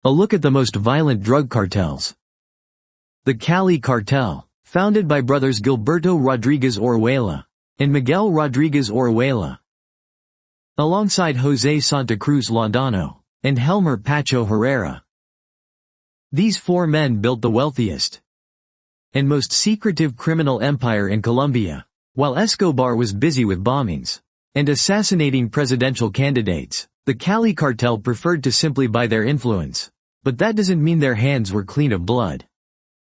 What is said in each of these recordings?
A look at the most violent drug cartels. The Cali Cartel, founded by brothers Gilberto Rodriguez Orihuela and Miguel Rodriguez Orihuela, alongside José Santa Cruz Landano and Helmer Pacho Herrera. These four men built the wealthiest and most secretive criminal empire in Colombia, while Escobar was busy with bombings and assassinating presidential candidates. The Cali Cartel preferred to simply buy their influence, but that doesn't mean their hands were clean of blood.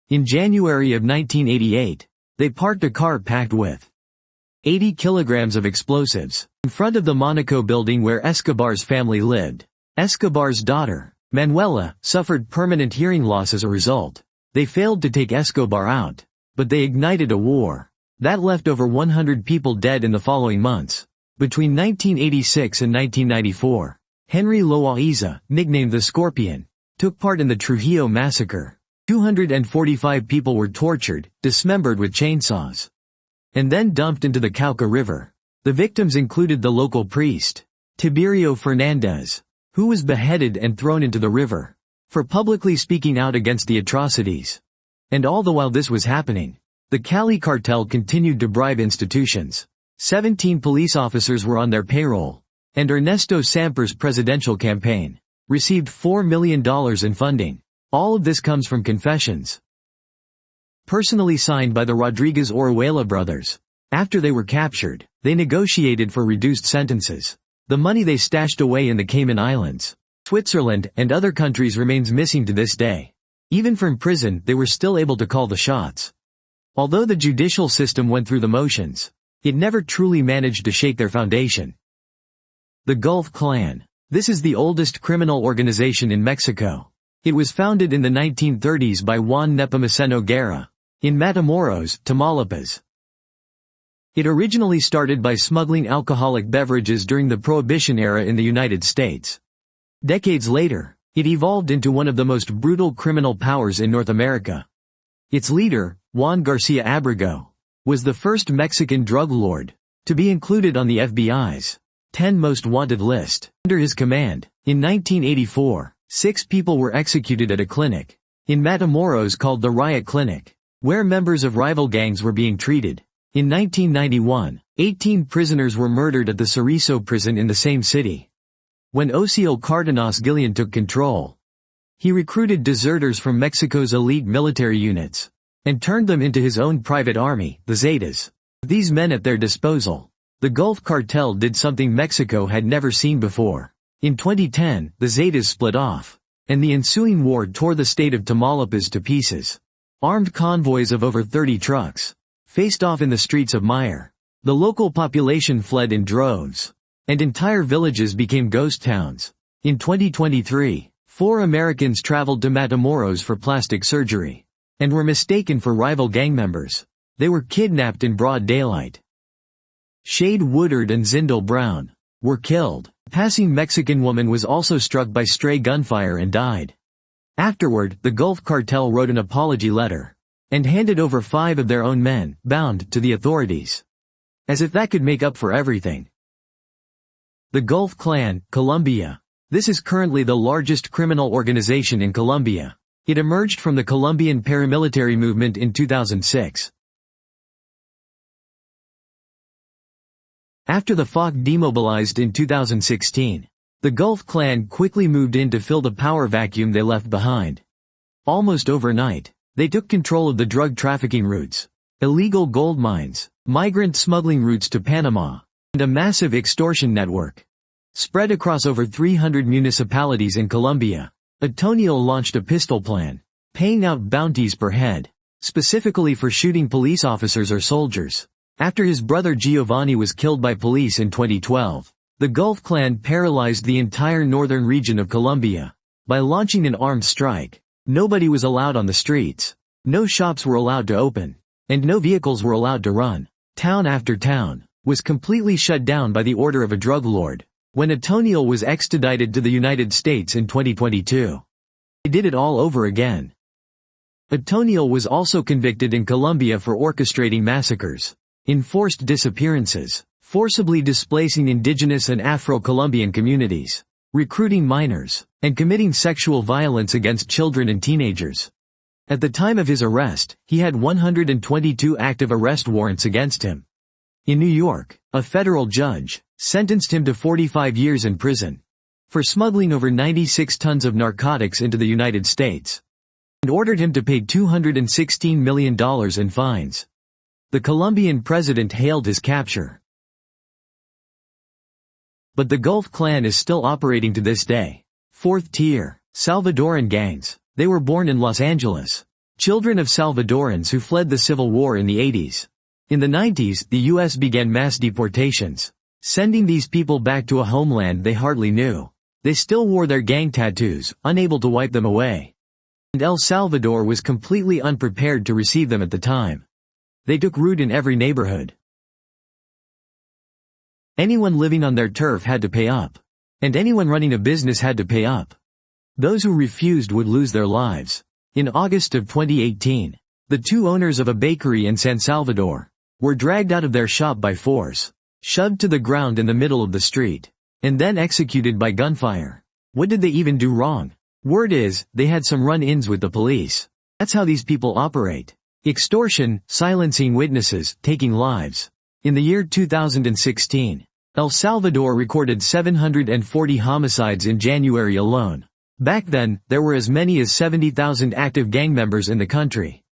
In January of 1988, they parked a car packed with 80 kilograms of explosives in front of the Monaco building where Escobar's family lived. Escobar's daughter, Manuela, suffered permanent hearing loss as a result. They failed to take Escobar out, but they ignited a war that left over 100 people dead in the following months. Between 1986 and 1994, Henry Loaiza, nicknamed the Scorpion, took part in the Trujillo massacre. 245 people were tortured, dismembered with chainsaws, and then dumped into the Cauca River. The victims included the local priest, Tiberio Fernandez, who was beheaded and thrown into the river for publicly speaking out against the atrocities. And all the while this was happening, the Cali Cartel continued to bribe institutions. 17 police officers were on their payroll, and Ernesto Samper's presidential campaign received $4 million in funding. All of this comes from confessions personally signed by the Rodriguez Orihuela brothers. After they were captured, they negotiated for reduced sentences. The money they stashed away in the Cayman Islands, Switzerland, and other countries remains missing to this day. Even from prison, they were still able to call the shots. Although the judicial system went through the motions, it never truly managed to shake their foundation. The Gulf Clan. This is the oldest criminal organization in Mexico. It was founded in the 1930s by Juan Nepomuceno Guerra in Matamoros, Tamaulipas. It originally started by smuggling alcoholic beverages during the Prohibition era in the United States. Decades later, it evolved into one of the most brutal criminal powers in North America. Its leader, Juan Garcia Abrego, was the first Mexican drug lord to be included on the FBI's 10 Most Wanted list. Under his command, in 1984, 6 people were executed at a clinic in Matamoros called the Riot Clinic, where members of rival gangs were being treated. In 1991, 18 prisoners were murdered at the Cerrizo prison in the same city. When Ocio Cardenas Gillian took control, he recruited deserters from Mexico's elite military units and turned them into his own private army, the Zetas. With these men at their disposal, the Gulf Cartel did something Mexico had never seen before. In 2010, the Zetas split off, and the ensuing war tore the state of Tamaulipas to pieces. Armed convoys of over 30 trucks faced off in the streets of Meyer. The local population fled in droves, and entire villages became ghost towns. In 2023, 4 Americans traveled to Matamoros for plastic surgery and were mistaken for rival gang members. They were kidnapped in broad daylight. Shade Woodard and Zindel Brown were killed. A passing Mexican woman was also struck by stray gunfire and died. Afterward, the Gulf Cartel wrote an apology letter and handed over 5 of their own men, bound, to the authorities. As if that could make up for everything. The Gulf Clan, Colombia. This is currently the largest criminal organization in Colombia. It emerged from the Colombian paramilitary movement in 2006. After the FARC demobilized in 2016, the Gulf Clan quickly moved in to fill the power vacuum they left behind. Almost overnight, they took control of the drug trafficking routes, illegal gold mines, migrant smuggling routes to Panama, and a massive extortion network spread across over 300 municipalities in Colombia. Antonio launched a pistol plan, paying out bounties per head, specifically for shooting police officers or soldiers. After his brother Giovanni was killed by police in 2012, the Gulf Clan paralyzed the entire northern region of Colombia by launching an armed strike. Nobody was allowed on the streets, no shops were allowed to open, and no vehicles were allowed to run. Town after town was completely shut down by the order of a drug lord. When Antonio was extradited to the United States in 2022, they did it all over again. Antonio was also convicted in Colombia for orchestrating massacres, enforced disappearances, forcibly displacing indigenous and Afro-Colombian communities, recruiting minors, and committing sexual violence against children and teenagers. At the time of his arrest, he had 122 active arrest warrants against him. In New York, a federal judge sentenced him to 45 years in prison for smuggling over 96 tons of narcotics into the United States, and ordered him to pay $216 million in fines. The Colombian president hailed his capture. But the Gulf Clan is still operating to this day. Fourth-tier Salvadoran gangs. They were born in Los Angeles. Children of Salvadorans who fled the Civil War in the 80s. In the 90s, the U.S. began mass deportations, sending these people back to a homeland they hardly knew. They still wore their gang tattoos, unable to wipe them away. And El Salvador was completely unprepared to receive them at the time. They took root in every neighborhood. Anyone living on their turf had to pay up. And anyone running a business had to pay up. Those who refused would lose their lives. In August of 2018, the two owners of a bakery in San Salvador were dragged out of their shop by force, shoved to the ground in the middle of the street, and then executed by gunfire. What did they even do wrong? Word is, they had some run-ins with the police. That's how these people operate. Extortion, silencing witnesses, taking lives. In the year 2016, El Salvador recorded 740 homicides in January alone. Back then, there were as many as 70,000 active gang members in the country.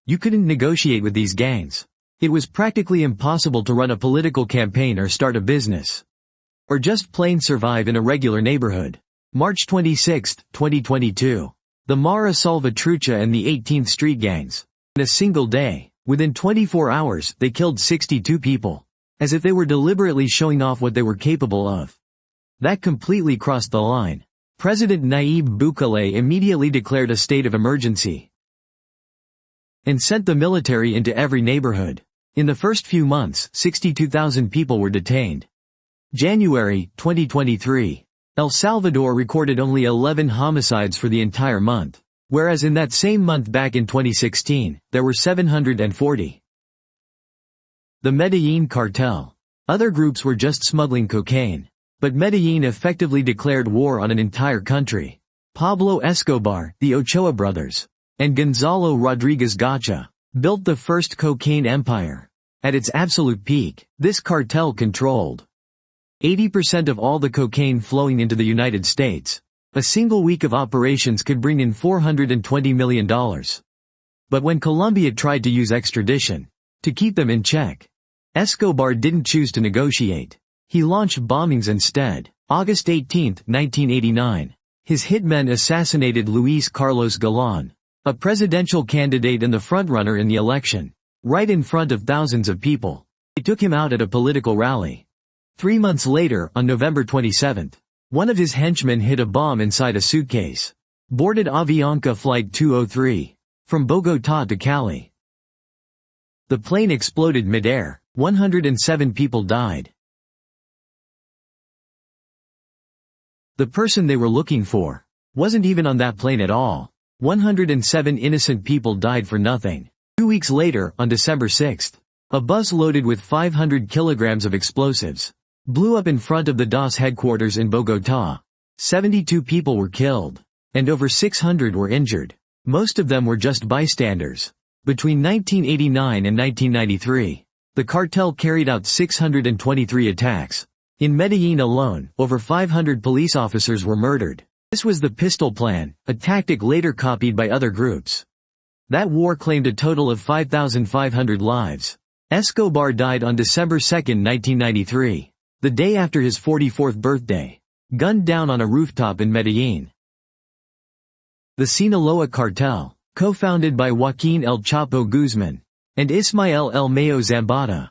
You couldn't negotiate with these gangs. It was practically impossible to run a political campaign or start a business. Or just plain survive in a regular neighborhood. March 26, 2022. The Mara Salvatrucha and the 18th Street gangs. In a single day, within 24 hours, they killed 62 people. As if they were deliberately showing off what they were capable of. That completely crossed the line. President Nayib Bukele immediately declared a state of emergency and sent the military into every neighborhood. In the first few months, 62,000 people were detained. January 2023. El Salvador recorded only 11 homicides for the entire month, whereas in that same month back in 2016, there were 740. The Medellin Cartel. Other groups were just smuggling cocaine. But Medellin effectively declared war on an entire country. Pablo Escobar, the Ochoa brothers, and Gonzalo Rodriguez Gacha built the first cocaine empire. At its absolute peak, this cartel controlled 80% of all the cocaine flowing into the United States. A single week of operations could bring in $420 million. But when Colombia tried to use extradition to keep them in check, Escobar didn't choose to negotiate. He launched bombings instead. August 18, 1989. His hitmen assassinated Luis Carlos Galán, a presidential candidate and the frontrunner in the election, right in front of thousands of people. They took him out at a political rally. 3 months later, on November 27, one of his henchmen hid a bomb inside a suitcase. Boarded Avianca Flight 203, from Bogotá to Cali. The plane exploded mid-air. 107 people died. The person they were looking for wasn't even on that plane at all. 107 innocent people died for nothing. 2 weeks later, on December 6, a bus loaded with 500 kilograms of explosives blew up in front of the DOS headquarters in Bogotá. 72 people were killed, and over 600 were injured. Most of them were just bystanders. Between 1989 and 1993, the cartel carried out 623 attacks. In Medellin alone, over 500 police officers were murdered. This was the pistol plan, a tactic later copied by other groups. That war claimed a total of 5,500 lives. Escobar died on December 2, 1993, the day after his 44th birthday, gunned down on a rooftop in Medellin. The Sinaloa Cartel, co-founded by Joaquín El Chapo Guzmán and Ismael El Mayo Zambada,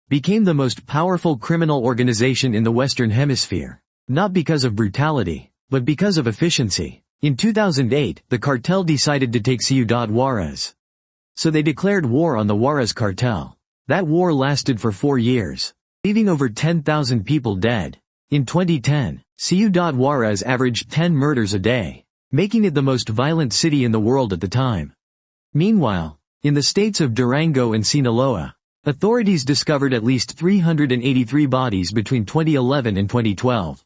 became the most powerful criminal organization in the Western Hemisphere, not because of brutality, but because of efficiency. In 2008, the cartel decided to take Ciudad Juárez. So they declared war on the Juárez cartel. That war lasted for 4 years, leaving over 10,000 people dead. In 2010, Ciudad Juárez averaged 10 murders a day, making it the most violent city in the world at the time. Meanwhile, in the states of Durango and Sinaloa, authorities discovered at least 383 bodies between 2011 and 2012.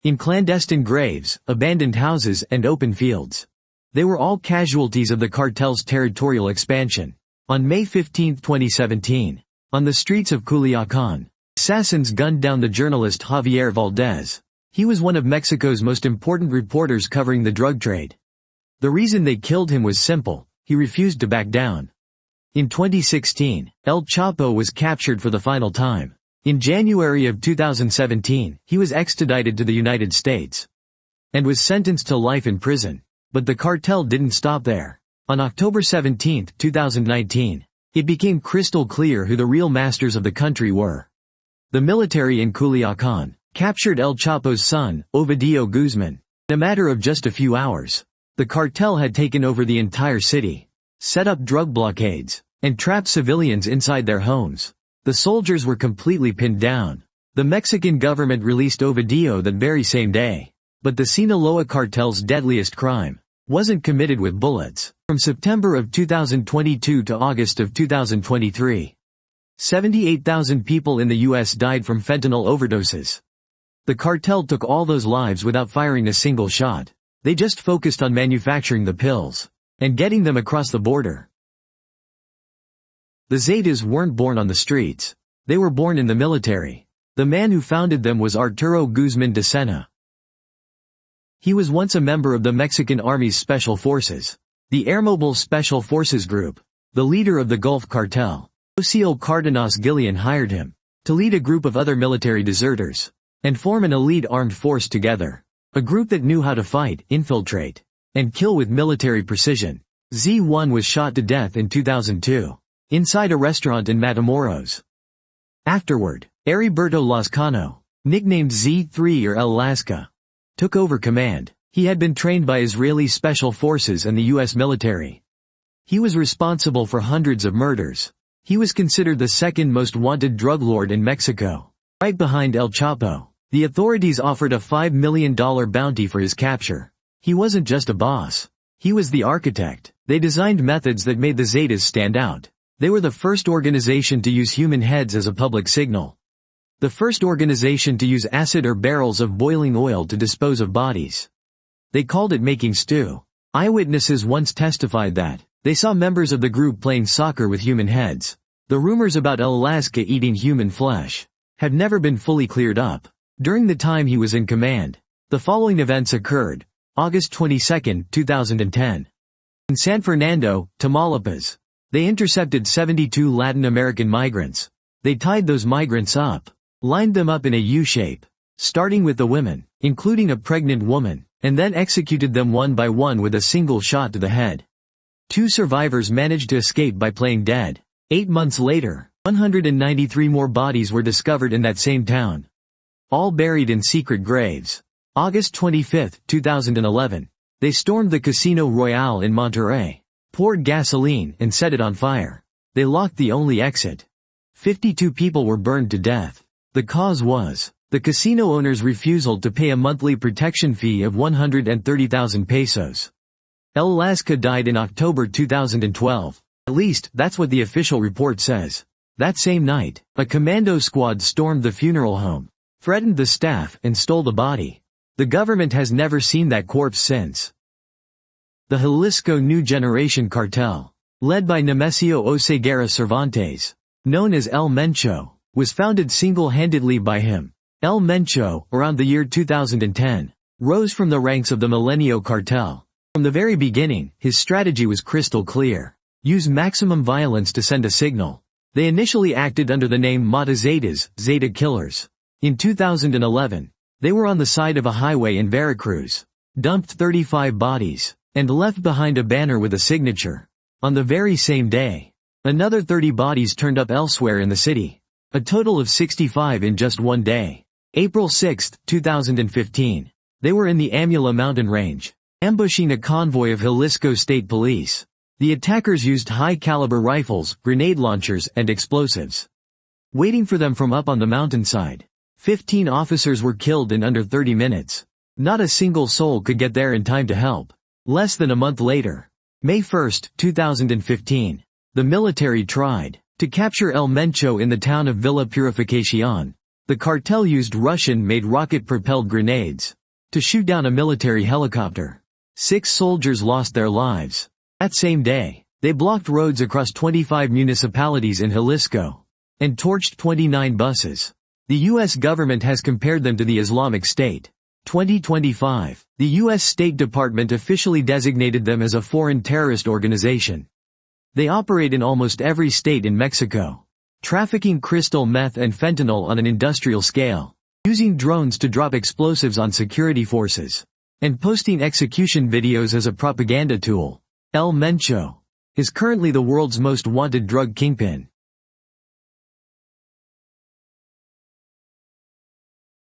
in clandestine graves, abandoned houses and open fields. They were all casualties of the cartel's territorial expansion. On May 15, 2017, on the streets of Culiacán, assassins gunned down the journalist Javier Valdez. He was one of Mexico's most important reporters covering the drug trade. The reason they killed him was simple: he refused to back down. In 2016, El Chapo was captured for the final time. In January of 2017, he was extradited to the United States and was sentenced to life in prison. But the cartel didn't stop there. On October 17, 2019, it became crystal clear who the real masters of the country were. The military in Culiacán captured El Chapo's son, Ovidio Guzman, in a matter of just a few hours. The cartel had taken over the entire city, set up drug blockades, and trapped civilians inside their homes. The soldiers were completely pinned down. The Mexican government released Ovidio that very same day. But the Sinaloa cartel's deadliest crime wasn't committed with bullets. From September of 2022 to August of 2023, 78,000 people in the U.S. died from fentanyl overdoses. The cartel took all those lives without firing a single shot. They just focused on manufacturing the pills and getting them across the border. The Zetas weren't born on the streets. They were born in the military. The man who founded them was Arturo Guzman de Sena. He was once a member of the Mexican Army's Special Forces, the Airmobile Special Forces Group. The leader of the Gulf Cartel, Ocio Cardenas Gillian, hired him to lead a group of other military deserters and form an elite armed force together. A group that knew how to fight, infiltrate, and kill with military precision. Z1 was shot to death in 2002. Inside a restaurant in Matamoros. Afterward, Heriberto Lascano, nicknamed Z3 or El Lasca, took over command. He had been trained by Israeli special forces and the U.S. military. He was responsible for hundreds of murders. He was considered the second most wanted drug lord in Mexico, right behind El Chapo. The authorities offered a $5 million bounty for his capture. He wasn't just a boss. He was the architect. They designed methods that made the Zetas stand out. They were the first organization to use human heads as a public signal. The first organization to use acid or barrels of boiling oil to dispose of bodies. They called it making stew. Eyewitnesses once testified that they saw members of the group playing soccer with human heads. The rumors about El Lasca eating human flesh have never been fully cleared up. During the time he was in command, the following events occurred. August 22, 2010. In San Fernando, Tamaulipas, they intercepted 72 Latin American migrants. They tied those migrants up, lined them up in a U-shape, starting with the women, including a pregnant woman, and then executed them one by one with a single shot to the head. 2 survivors managed to escape by playing dead. 8 months later, 193 more bodies were discovered in that same town, all buried in secret graves. August 25, 2011. They stormed the Casino Royale in Monterrey, poured gasoline and set it on fire. They locked the only exit. 52 people were burned to death. The cause was the casino owner's refusal to pay a monthly protection fee of 130,000 pesos. El Lasca died in October 2012. At least, that's what the official report says. That same night, a commando squad stormed the funeral home, threatened the staff, and stole the body. The government has never seen that corpse since. The Jalisco New Generation Cartel, led by Nemesio Oseguera Cervantes, known as El Mencho, was founded single-handedly by him. El Mencho, around the year 2010, rose from the ranks of the Milenio Cartel. From the very beginning, his strategy was crystal clear. Use maximum violence to send a signal. They initially acted under the name Mata Zetas, Zeta Killers. In 2011, they were on the side of a highway in Veracruz, dumped 35 bodies, and left behind a banner with a signature. On the very same day, another 30 bodies turned up elsewhere in the city. A total of 65 in just one day. April 6, 2015. They were in the Amula mountain range, ambushing a convoy of Jalisco State Police. The attackers used high-caliber rifles, grenade launchers, and explosives, waiting for them from up on the mountainside. 15 officers were killed in under 30 minutes. Not a single soul could get there in time to help. Less than a month later, May 1, 2015, the military tried to capture El Mencho in the town of Villa Purificación. The cartel used Russian-made rocket-propelled grenades to shoot down a military helicopter. 6 soldiers lost their lives. That same day, they blocked roads across 25 municipalities in Jalisco and torched 29 buses. The U.S. government has compared them to the Islamic State. 2025. The U.S. State Department officially designated them as a foreign terrorist organization. They operate in almost every state in Mexico, trafficking crystal meth and fentanyl on an industrial scale, using drones to drop explosives on security forces, and posting execution videos as a propaganda tool. El Mencho is currently the world's most wanted drug kingpin.